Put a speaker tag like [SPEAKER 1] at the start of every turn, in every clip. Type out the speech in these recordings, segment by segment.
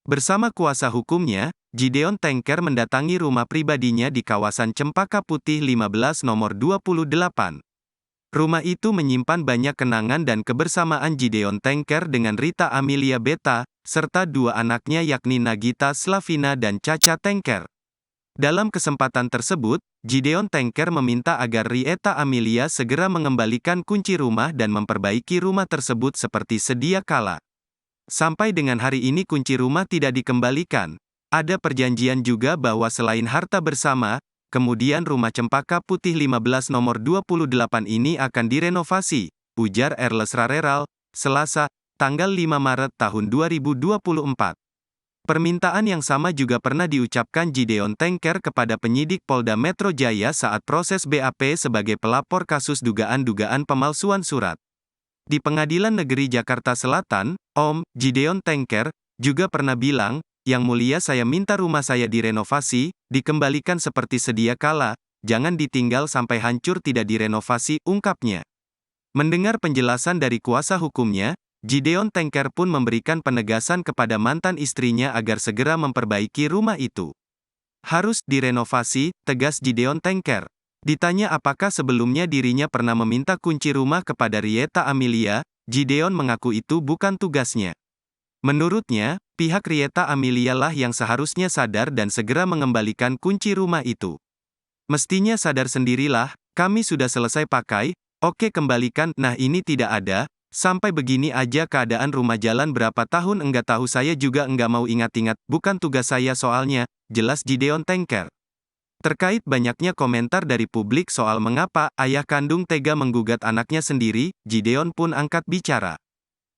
[SPEAKER 1] Bersama kuasa hukumnya, Gideon Tanker mendatangi rumah pribadinya di kawasan Cempaka Putih 15 nomor 28. Rumah itu menyimpan banyak kenangan dan kebersamaan Gideon Tanker dengan Rita Amelia Beta, serta dua anaknya yakni Nagita Slavina dan Caca Tanker. Dalam kesempatan tersebut, Gideon Tanker meminta agar Rita Amelia segera mengembalikan kunci rumah dan memperbaiki rumah tersebut seperti sedia kala. Sampai dengan hari ini kunci rumah tidak dikembalikan. Ada perjanjian juga bahwa selain harta bersama, kemudian rumah Cempaka Putih 15 nomor 28 ini akan direnovasi, ujar Erles Rareral, Selasa, tanggal 5 Maret tahun 2024. Permintaan yang sama juga pernah diucapkan Gideon Tanker kepada penyidik Polda Metro Jaya saat proses BAP sebagai pelapor kasus dugaan-dugaan pemalsuan surat. Di Pengadilan Negeri Jakarta Selatan, Om Gideon Tanker juga pernah bilang, "Yang mulia, saya minta rumah saya direnovasi, dikembalikan seperti sedia kala, jangan ditinggal sampai hancur tidak direnovasi," ungkapnya. Mendengar penjelasan dari kuasa hukumnya, Gideon Tanker pun memberikan penegasan kepada mantan istrinya agar segera memperbaiki rumah itu. Harus direnovasi, tegas Gideon Tanker. Ditanya apakah sebelumnya dirinya pernah meminta kunci rumah kepada Rita Amelia, Gideon mengaku itu bukan tugasnya. Menurutnya, pihak Rita Amelia lah yang seharusnya sadar dan segera mengembalikan kunci rumah itu. Mestinya sadar sendirilah, kami sudah selesai pakai, oke kembalikan, nah ini tidak ada, sampai begini aja keadaan rumah jalan berapa tahun enggak tahu saya juga enggak mau ingat-ingat, bukan tugas saya soalnya, jelas Gideon Tanker. Terkait banyaknya komentar dari publik soal mengapa ayah kandung tega menggugat anaknya sendiri, Gideon pun angkat bicara.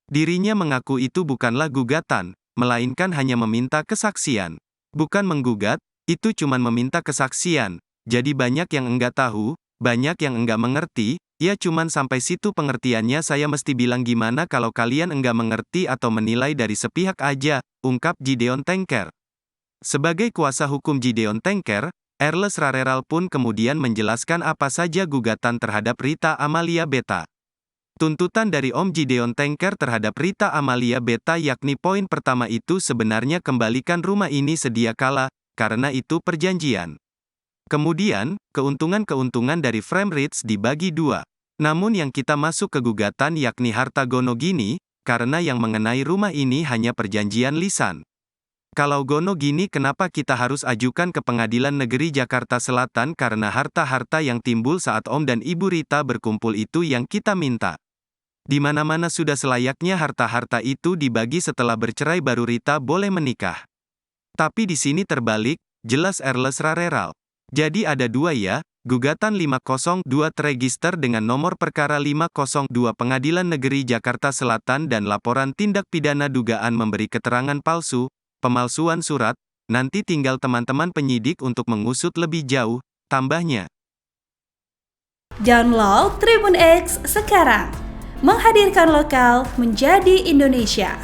[SPEAKER 1] Dirinya mengaku itu bukanlah gugatan, melainkan hanya meminta kesaksian. Bukan menggugat, itu cuman meminta kesaksian. Jadi banyak yang enggak tahu, banyak yang enggak mengerti, ya cuman sampai situ pengertiannya, saya mesti bilang gimana kalau kalian enggak mengerti atau menilai dari sepihak aja, ungkap Gideon Tanker. Sebagai kuasa hukum Gideon Tanker, Erles Rareral pun kemudian menjelaskan apa saja gugatan terhadap Rita Amelia Beta. Tuntutan dari Om Gideon Tanker terhadap Rita Amelia Beta yakni poin pertama itu sebenarnya kembalikan rumah ini sedia kala, karena itu perjanjian. Kemudian, keuntungan-keuntungan dari Framerits dibagi dua. Namun yang kita masuk ke gugatan yakni harta gono gini, karena yang mengenai rumah ini hanya perjanjian lisan. Kalau gono gini kenapa kita harus ajukan ke Pengadilan Negeri Jakarta Selatan karena harta-harta yang timbul saat Om dan Ibu Rita berkumpul itu yang kita minta. Di mana-mana sudah selayaknya harta-harta itu dibagi setelah bercerai baru Rita boleh menikah. Tapi di sini terbalik, jelas Erles Rareral. Jadi ada dua ya, gugatan 502 terregister dengan nomor perkara 502 Pengadilan Negeri Jakarta Selatan dan laporan tindak pidana dugaan memberi keterangan palsu, pemalsuan surat, nanti tinggal teman-teman penyidik untuk mengusut lebih jauh, tambahnya.
[SPEAKER 2] Download Tribun X sekarang, menghadirkan lokal menjadi Indonesia.